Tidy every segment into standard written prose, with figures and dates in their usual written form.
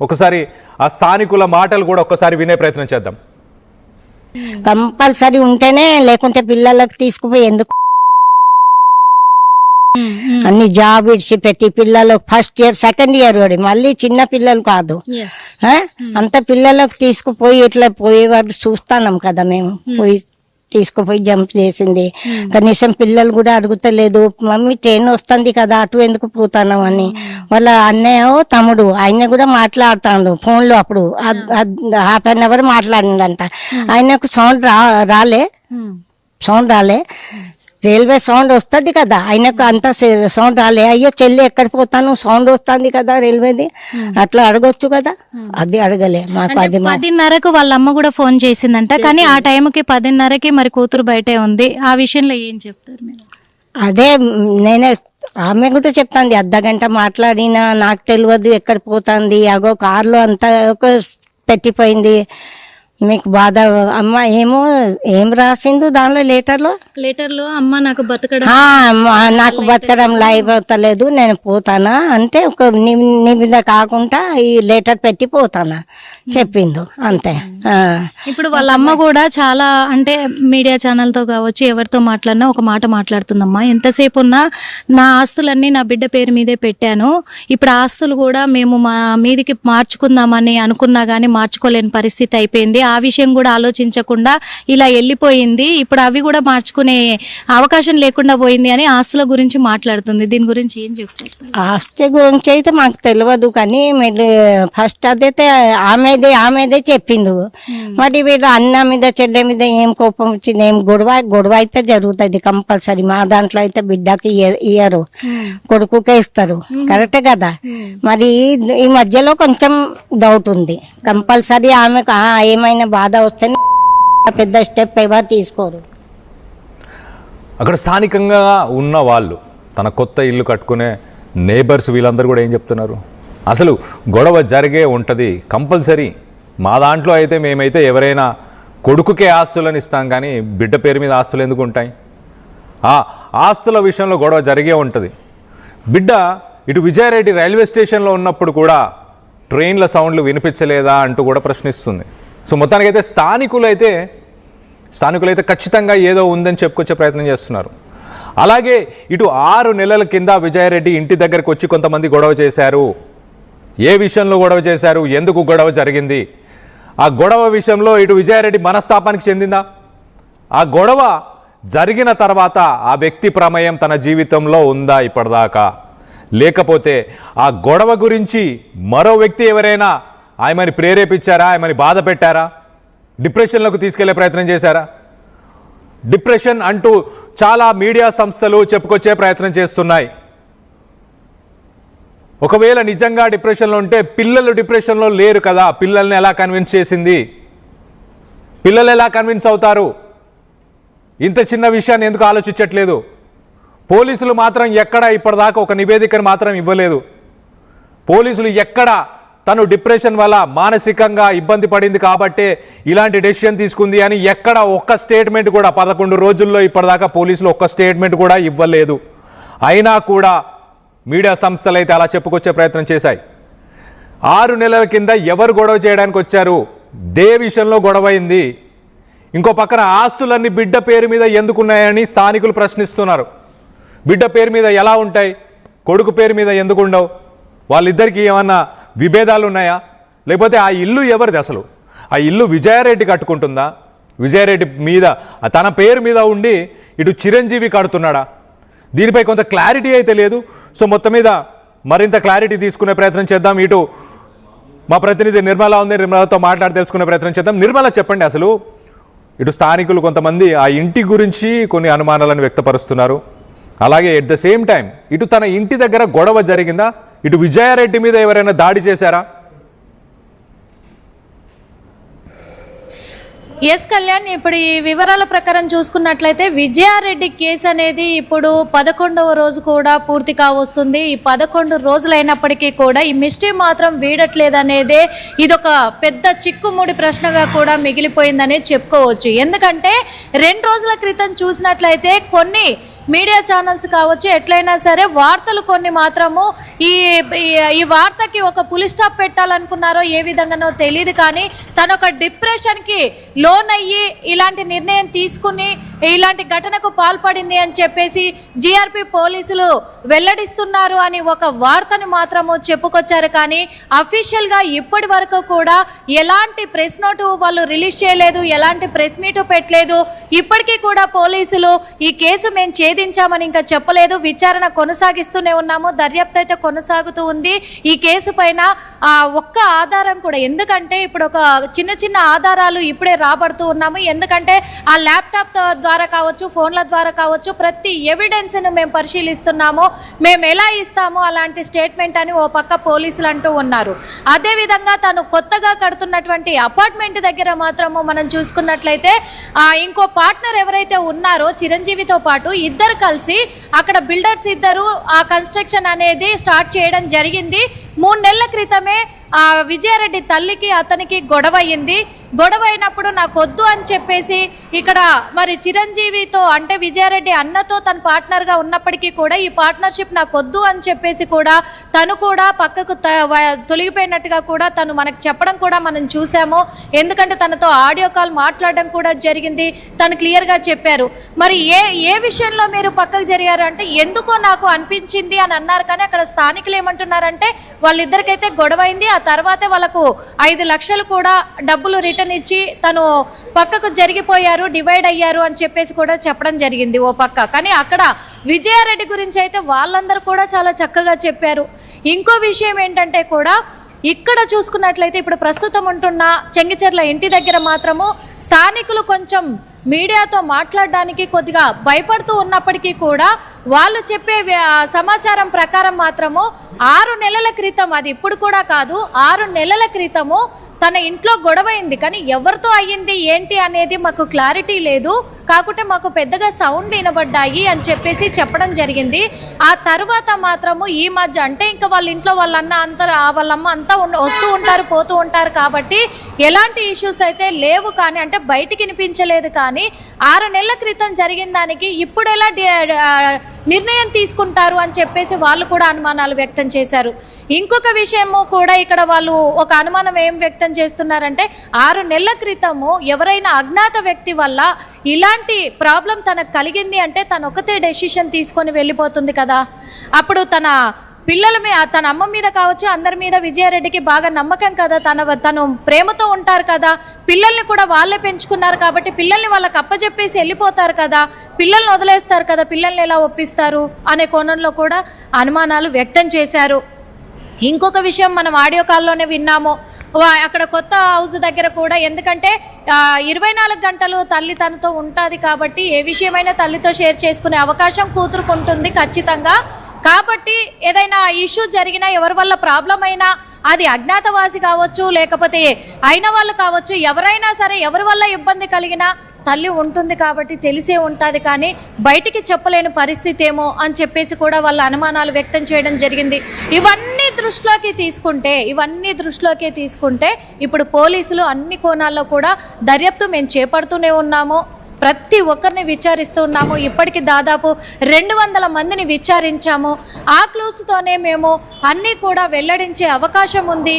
ఒకసారి ఆ స్థానికుల మాటలు కూడా ఒక్కసారి వినే ప్రయత్నం చేద్దాం. కంపల్సరీ ఉంటేనే, లేకుంటే పిల్లలకు తీసుకుపోయి ఎందుకు అన్ని జాబ్ ఇడిచి పెట్టి పిల్లలకు ఫస్ట్ ఇయర్ సెకండ్ ఇయర్ కూడా మళ్ళీ చిన్న పిల్లలు కాదు, అంత పిల్లలకు తీసుకుపోయి ఇట్లా పోయేవాడు చూస్తాం కదా మేము. పోయి తీసుకుపోయి జంప్ చేసింది. కనీసం పిల్లలు కూడా అడుగుతలేదు, మమ్మీ ట్రైన్ వస్తుంది కదా అటు ఎందుకు పోతాను అని. వాళ్ళ అన్నయ్య తమ్ముడు ఆయన కూడా మాట్లాడుతాడు ఫోన్లో. అప్పుడు హాఫ్ అన్ అవర్ మాట్లాడిందంట. ఆయనకు సౌండ్ రాలే రైల్వే సౌండ్ వస్తుంది కదా, ఆయనకు అంత సౌండ్ రాలే. అయ్యో చెల్లి ఎక్కడ పోతాను, సౌండ్ వస్తుంది కదా రైల్వేది, అట్లా అడగొచ్చు కదా. అది అడగలే. మాకు 10:30కు వాళ్ళ అమ్మ కూడా ఫోన్ చేసిందంట, కానీ ఆ టైంకి 10:30కి మరి కూతురు బయటే ఉంది. ఆ విషయంలో ఏం చెప్తారు మీరు? అదే నేనే ఆమె కూడా చెప్తాంది, అర్ధగంట మాట్లాడినా నాకు తెలియదు ఎక్కడ పోతుంది. అగో కార్లో అంతా పెట్టిపోయింది. మీకు బాధ అమ్మ ఏం రాసిండు దానిలో లెటర్లో అమ్మ నాకు బతకడం లైవ్ అవుతలేదు, నేను పోతానా అంటే ఒక నీ మీద కాకుండా ఈ లెటర్ పెట్టి పోతానా చెప్పిండు అంతే. ఇప్పుడు వాళ్ళ అమ్మ కూడా చాలా అంటే మీడియా ఛానల్ తో కావచ్చు ఎవరితో మాట్లాడినా ఒక మాట మాట్లాడుతుందమ్మా, ఎంతసేపు ఉన్నా నా ఆస్తులన్నీ నా బిడ్డ పేరు మీదే పెట్టాను, ఇప్పుడు ఆస్తులు కూడా మేము మా మీదికి మార్చుకుందామని అనుకున్నా గానీ మార్చుకోలేని పరిస్థితి అయిపోయింది, ఆ విషయం కూడా ఆలోచించకుండా ఇలా వెళ్ళిపోయింది, ఇప్పుడు అవి కూడా మార్చుకునే అవకాశం లేకుండా పోయింది అని ఆస్తుల గురించి మాట్లాడుతుంది. దీని గురించి ఏం చెప్తారు? ఆస్తి గురించి అయితే మాకు తెలియదు, కానీ మీరు ఫస్ట్ అదైతే ఆమెదే చెప్పిండు. మరి వీళ్ళు అన్న మీద చెల్లె మీద ఏం కోపం వచ్చింది, ఏం గొడవ అయితే జరుగుతుంది కంపల్సరీ. మా దాంట్లో అయితే బిడ్డకి ఇయ్యరు, కొడుకుకే ఇస్తారు, కరెక్టే కదా. మరి ఈ మధ్యలో కొంచెం డౌట్ ఉంది. కంపల్సరీ ఆమెకు ఏమైనా బాధ వస్తే పెద్ద స్టెప్ ఎవరు తీసుకోరు. అక్కడ స్థానికంగా ఉన్న వాళ్ళు, తన కొత్త ఇల్లు కట్టుకునే నేబర్స్ వీళ్ళందరూ కూడా ఏం చెప్తున్నారు, అసలు గొడవ జరిగే ఉంటుంది కంపల్సరీ. మా దాంట్లో అయితే మేమైతే ఎవరైనా కొడుకుకే ఆస్తులను ఇస్తాం, కానీ బిడ్డ పేరు మీద ఆస్తులు ఎందుకు ఉంటాయి? ఆ ఆస్తుల విషయంలో గొడవ జరిగే ఉంటుంది. బిడ్డ ఇటు విజయారెడ్డి రైల్వే స్టేషన్లో ఉన్నప్పుడు కూడా ట్రైన్ల సౌండ్లు వినిపించలేదా అంటూ కూడా ప్రశ్నిస్తుంది. సో మొత్తానికైతే స్థానికులైతే ఖచ్చితంగా ఏదో ఉందని చెప్పుకొచ్చే ప్రయత్నం చేస్తున్నారు. అలాగే ఇటు 6 నెలల కింద విజయారెడ్డి ఇంటి దగ్గరికి వచ్చి కొంతమంది గొడవ చేశారు. ఏ విషయంలో గొడవ చేశారు, ఎందుకు గొడవ జరిగింది, ఆ గొడవ విషయంలో ఇటు విజయారెడ్డి మనస్తాపానికి చెందిందా, ఆ గొడవ జరిగిన తర్వాత ఆ వ్యక్తి ప్రమేయం తన జీవితంలో ఉందా ఇప్పటిదాకా, లేకపోతే ఆ గొడవ గురించి మరో వ్యక్తి ఎవరైనా ఆమెని ప్రేరేపించారా, ఆమెని బాధ పెట్టారా, డిప్రెషన్లోకి తీసుకెళ్లే ప్రయత్నం చేశారా? డిప్రెషన్ అంటూ చాలా మీడియా సంస్థలు చెప్పుకొచ్చే ప్రయత్నం చేస్తున్నాయి. ఒకవేళ నిజంగా డిప్రెషన్లో ఉంటే పిల్లలు డిప్రెషన్లో లేరు కదా, పిల్లల్ని ఎలా కన్విన్స్ చేసింది, పిల్లలు ఎలా కన్విన్స్ అవుతారు? ఇంత చిన్న విషయాన్ని ఎందుకు ఆలోచించట్లేదు? పోలీసులు మాత్రం ఎక్కడ ఇప్పటిదాకా ఒక నివేదికను మాత్రం ఇవ్వలేదు. పోలీసులు ఎక్కడ తను డిప్రెషన్ వల్ల మానసికంగా ఇబ్బంది పడింది కాబట్టే ఇలాంటి డెసిషన్ తీసుకుంది అని ఎక్కడ ఒక్క స్టేట్మెంట్ కూడా 11 రోజుల్లో ఇప్పటిదాకా పోలీసులు ఒక్క స్టేట్మెంట్ కూడా ఇవ్వలేదు. అయినా కూడా మీడియా సంస్థలు అయితే అలా చెప్పుకొచ్చే ప్రయత్నం చేశాయి. 6 నెలల కింద ఎవరు గొడవ చేయడానికి వచ్చారు, దే విషయంలో గొడవైంది. ఇంకో పక్కన ఆస్తులన్నీ బిడ్డ పేరు మీద ఎందుకున్నాయని స్థానికులు ప్రశ్నిస్తున్నారు. బిడ్డ పేరు మీద ఎలా ఉంటాయి, కొడుకు పేరు మీద ఎందుకు ఉండవు? వాళ్ళిద్దరికీ ఏమన్నా విభేదాలు ఉన్నాయా, లేకపోతే ఆ ఇల్లు ఎవరిది? అసలు ఆ ఇల్లు విజయారెడ్డి కట్టుకుంటుందా, విజయారెడ్డి మీద తన పేరు మీద ఉండి ఇటు చిరంజీవి కడుతున్నాడా? దీనిపై కొంత క్లారిటీ అయితే లేదు. సో మొత్తం మీద మరింత క్లారిటీ తీసుకునే ప్రయత్నం చేద్దాం. ఇటు మా ప్రతినిధి నిర్మల ఉంది, నిర్మలతో మాట్లాడి తెలుసుకునే ప్రయత్నం చేద్దాం. నిర్మల, చెప్పండి, అసలు ఇటు స్థానికులు కొంతమంది ఆ ఇంటి గురించి కొన్ని అనుమానాలను వ్యక్తపరుస్తున్నారు. అలాగే ఎట్ ద సేమ్ టైం ఇటు తన ఇంటి దగ్గర గొడవ జరిగిందా, ఇటు విజయారెడ్డి మీద ఎవరైనా దాడి చేశారా? ఎస్ కళ్యాణ్, ఇప్పుడు ఈ వివరాల ప్రకారం చూసుకున్నట్లయితే విజయారెడ్డి కేసు అనేది ఇప్పుడు 11వ రోజు కూడా పూర్తి కావస్తుంది. ఈ 11 రోజులైనప్పటికీ కూడా ఈ మిస్టరీ మాత్రం వీడట్లేదనేదే ఇదొక పెద్ద చిక్కుముడి ప్రశ్నగా కూడా మిగిలిపోయిందనే చెప్పుకోవచ్చు. ఎందుకంటే 2 రోజుల క్రితం చూసినట్లయితే కొన్ని మీడియా ఛానల్స్ కావచ్చు, ఎట్లయినా సరే వార్తలు కొన్ని మాత్రము ఈ వార్తకి ఒక పులి స్టాప్ పెట్టాలనుకున్నారో ఏ విధంగానో తెలియదు, కానీ తను ఒక డిప్రెషన్కి లోన్ అయ్యి ఇలాంటి నిర్ణయం తీసుకుని ఇలాంటి ఘటనకు పాల్పడింది అని చెప్పేసి జిఆర్పి పోలీసులు వెల్లడిస్తున్నారు అని ఒక వార్తని మాత్రము చెప్పుకొచ్చారు. కానీ అఫీషియల్గా ఇప్పటి వరకు కూడా ఎలాంటి ప్రెస్ నోటు వాళ్ళు రిలీజ్ చేయలేదు, ఎలాంటి ప్రెస్ మీటు పెట్టలేదు. ఇప్పటికీ కూడా పోలీసులు ఈ కేసు మేము ఛేదించామని ఇంకా చెప్పలేదు. విచారణ కొనసాగిస్తూనే ఉన్నాము, దర్యాప్తు అయితే కొనసాగుతూ ఉంది. ఈ కేసు పైన ఒక్క ఆధారం కూడా, ఎందుకంటే ఇప్పుడు ఒక చిన్న చిన్న ఆధారాలు ఇప్పుడే రాబడుతూ ఉన్నాము. ఎందుకంటే ఆ ల్యాప్టాప్ ద్వారా కావచ్చు, ఫోన్ల ద్వారా కావచ్చు, ప్రతి ఎవిడెన్స్ను మేము పరిశీలిస్తున్నాము, మేము ఎలా ఇస్తాము అలాంటి స్టేట్మెంట్ అని ఓ పక్క పోలీసులు అంటూ ఉన్నారు. అదేవిధంగా తను కొత్తగా కడుతున్నటువంటి అపార్ట్మెంట్ దగ్గర మాత్రము మనం చూసుకున్నట్లయితే ఇంకో పార్ట్నర్ ఎవరైతే ఉన్నారో చిరంజీవితో పాటు ఇద్దరు కలిసి అక్కడ బిల్డర్స్ ఇద్దరు ఆ కన్స్ట్రక్షన్ అనేది స్టార్ట్ చేయడం జరిగింది. 3 నెలల క్రితమే విజయారెడ్డి తల్లికి అతనికి గొడవ అయ్యింది. గొడవ అయినప్పుడు నాకు వద్దు అని చెప్పేసి ఇక్కడ మరి చిరంజీవితో అంటే విజయారెడ్డి అన్నతో తన పార్ట్నర్గా ఉన్నప్పటికీ కూడా ఈ పార్ట్నర్షిప్ నాకు వద్దు అని చెప్పేసి కూడా తను కూడా పక్కకు తొలగిపోయినట్టుగా కూడా తను మనకు చెప్పడం కూడా మనం చూసాము. ఎందుకంటే తనతో ఆడియో కాల్ మాట్లాడడం కూడా జరిగింది, తను క్లియర్గా చెప్పారు. మరి ఏ విషయంలో మీరు పక్కకు జరిగారు అంటే ఎందుకో నాకు అనిపించింది అని అన్నారు. కానీ అక్కడ స్థానికులు ఏమంటున్నారంటే వాళ్ళిద్దరికైతే గొడవ అయింది, ఆ తర్వాతే వాళ్ళకు 5 లక్షలు కూడా డబ్బులు రిటర్న్ ఇచ్చి తను పక్కకు జరిగిపోయారు, డివైడ్ అయ్యారు అని చెప్పేసి కూడా చెప్పడం జరిగింది ఓ పక్క. కానీ అక్కడ విజయారెడ్డి గురించి అయితే వాళ్ళందరూ కూడా చాలా చక్కగా చెప్పారు. ఇంకో విషయం ఏంటంటే కూడా ఇక్కడ చూసుకున్నట్లయితే ఇప్పుడు ప్రస్తుతం ఉంటున్న చెంగిచెర్ల ఇంటి దగ్గర మాత్రము స్థానికులు కొంచెం మీడియాతో మాట్లాడడానికి కొద్దిగా భయపడుతూ ఉన్నప్పటికీ కూడా వాళ్ళు చెప్పే సమాచారం ప్రకారం మాత్రము 6 నెలల క్రితం, అది ఇప్పుడు కూడా కాదు, 6 నెలల క్రితము తన ఇంట్లో గొడవైంది. కానీ ఎవరితో అయ్యింది ఏంటి అనేది మాకు క్లారిటీ లేదు, కాకుంటే మాకు పెద్దగా సౌండ్ వినబడ్డాయి అని చెప్పేసి చెప్పడం జరిగింది. ఆ తర్వాత మాత్రము ఈ మధ్య అంటే ఇంకా వాళ్ళ ఇంట్లో వాళ్ళమ్మ అంతా వస్తూ ఉంటారు పోతూ ఉంటారు కాబట్టి ఎలాంటి ఇష్యూస్ అయితే లేవు. కానీ అంటే బయటికి వినిపించలేదు. కానీ 6 నెలల క్రితం జరిగిన దానికి ఇప్పుడు ఎలా నిర్ణయం తీసుకుంటారు అని చెప్పేసి వాళ్ళు కూడా అనుమానాలు వ్యక్తం చేశారు. ఇంకొక విషయము కూడా ఇక్కడ వాళ్ళు ఒక అనుమానం ఏం వ్యక్తం చేస్తున్నారంటే 6 నెలల క్రితము ఎవరైనా అజ్ఞాత వ్యక్తి వల్ల ఇలాంటి ప్రాబ్లం తనకు కలిగింది అంటే తను ఒకతే డెసిషన్ తీసుకొని వెళ్ళిపోతుంది కదా. అప్పుడు తన పిల్లల మీద, తన అమ్మ మీద కావచ్చు, అందరి మీద విజయారెడ్డికి బాగా నమ్మకం కదా, తను ప్రేమతో ఉంటారు కదా, పిల్లల్ని కూడా వాళ్ళే పెంచుకున్నారు కాబట్టి పిల్లల్ని వాళ్ళకి అప్పచెప్పేసి వెళ్ళిపోతారు కదా, పిల్లల్ని వదిలేస్తారు కదా, పిల్లల్ని ఎలా ఒప్పిస్తారు అనే కోణంలో కూడా అనుమానాలు వ్యక్తం చేశారు. ఇంకొక విషయం మనం ఆడియో కాల్లోనే విన్నాము, అక్కడ కొత్త హౌస్ దగ్గర కూడా, ఎందుకంటే 24 గంటలు తల్లి తనతో ఉంటుంది కాబట్టి ఏ విషయమైనా తల్లితో షేర్ చేసుకునే అవకాశం కూతురుకు ఉంటుంది ఖచ్చితంగా. కాబట్టి ఏదైనా ఇష్యూ జరిగినా, ఎవరి వల్ల ప్రాబ్లం అయినా, అది అజ్ఞాతవాసి కావచ్చు లేకపోతే అయిన వాళ్ళు కావచ్చు, ఎవరైనా సరే ఎవరి వల్ల ఇబ్బంది కలిగినా తల్లి ఉంటుంది కాబట్టి తెలిసే ఉంటుంది. కానీ బయటికి చెప్పలేని పరిస్థితి ఏమో అని చెప్పేసి కూడా వాళ్ళ అనుమానాలు వ్యక్తం చేయడం జరిగింది. ఇవన్నీ దృష్టిలోకి తీసుకుంటే ఇప్పుడు పోలీసులు అన్ని కోణాల్లో కూడా దర్యాప్తు మేము చేపడుతూనే ఉన్నాము, ప్రతి ఒక్కరిని విచారిస్తూ ఉన్నాము. ఇప్పటికి దాదాపు 200 మందిని విచారించాము. ఆ క్లూస్తోనే మేము అన్నీ కూడా వెల్లడించే అవకాశం ఉంది.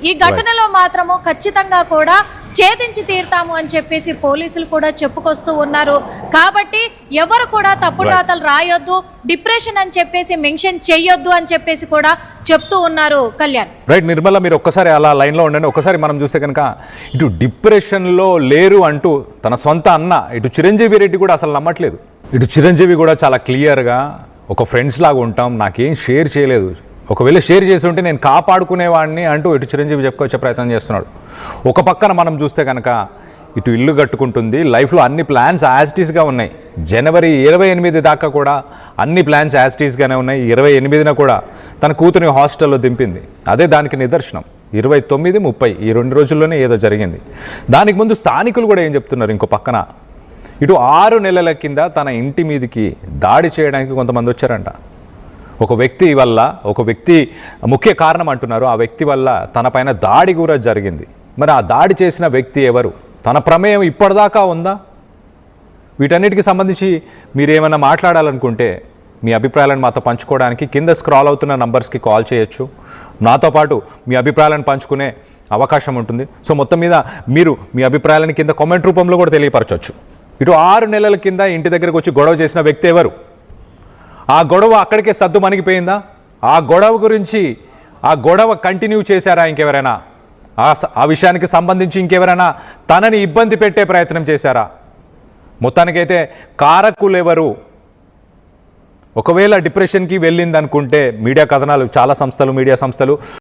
ఈ ఘటనలో మాత్రము ఖచ్చితంగా కూడా ఛేదించి తీరుతాము అని చెప్పేసి పోలీసులు కూడా చెప్పుకొస్తూ ఉన్నారు. కాబట్టి ఎవరు కూడా తప్పుడు రాతలు రాయొద్దు, డిప్రెషన్ అని చెప్పేసి మెన్షన్ చేయొద్దు అని చెప్పేసి కూడా చెప్తూ ఉన్నారు. కళ్యాణ్, రైట్. నిర్మల, మీరు ఒక్కసారి అలా లైన్లో ఉండండి. ఒక్కసారి మనం చూస్తే కనుక ఇటు డిప్రెషన్లో లేరు అంటూ తన సొంత అన్న ఇటు చిరంజీవి రెడ్డి కూడా అసలు నమ్మట్లేదు. ఇటు చిరంజీవి కూడా చాలా క్లియర్గా ఒక ఫ్రెండ్స్ లాగా ఉంటాం, నాకేం షేర్ చేయలేదు, ఒకవేళ షేర్ చేసి ఉంటే నేను కాపాడుకునేవాడిని అంటూ ఇటు చిరంజీవి చెప్పుకొచ్చే ప్రయత్నం చేస్తున్నాడు. ఒక పక్కన మనం చూస్తే కనుక ఇటు ఇల్లు కట్టుకుంటుంది, లైఫ్లో అన్ని ప్లాన్స్ యాజిటీస్గా ఉన్నాయి. జనవరి 28 దాకా కూడా అన్ని ప్లాన్స్ యాజిటీస్గానే ఉన్నాయి. 28న కూడా తన కూతురిని హాస్టల్లో దింపింది. అదే దానికి నిదర్శనం. 29, 30 ఈ 2 రోజుల్లోనే ఏదో జరిగింది. దానికి ముందు స్థానికులు కూడా ఏం చెప్తున్నారు, ఇంకో పక్కన ఇటు 6 నెలల కింద తన ఇంటి మీదకి దాడి చేయడానికి కొంతమంది వచ్చారంట. ఒక వ్యక్తి ముఖ్య కారణం అంటున్నారు. ఆ వ్యక్తి వల్ల తన పైన దాడి కూడా జరిగింది. మరి ఆ దాడి చేసిన వ్యక్తి ఎవరు, తన ప్రమేయం ఇప్పటిదాకా ఉందా? వీటన్నిటికి సంబంధించి మీరు ఏమైనా మాట్లాడాలనుకుంటే మీ అభిప్రాయాలను మాతో పంచుకోవడానికి కింద స్క్రాల్ అవుతున్న నంబర్స్కి కాల్ చేయొచ్చు. నాతో పాటు మీ అభిప్రాయాలను పంచుకునే అవకాశం ఉంటుంది. సో మొత్తం మీద మీరు మీ అభిప్రాయాలను కింద కామెంట్ రూపంలో కూడా తెలియపరచవచ్చు. ఇటు 6 నెలల కింద ఇంటి దగ్గరకు వచ్చి గొడవ చేసిన వ్యక్తి ఎవరు? ఆ గొడవ అక్కడికే సద్దు మణిగిపోయిందా? ఆ గొడవ గురించి ఆ గొడవ కంటిన్యూ చేశారా ఇంకెవరైనా? ఆ విషయానికి సంబంధించి ఇంకెవరైనా తనని ఇబ్బంది పెట్టే ప్రయత్నం చేశారా? మొత్తానికైతే కారకులు ఎవరు? ఒకవేళ డిప్రెషన్కి వెళ్ళిందనుకుంటే మీడియా కథనాలు, చాలా సంస్థలు, మీడియా సంస్థలు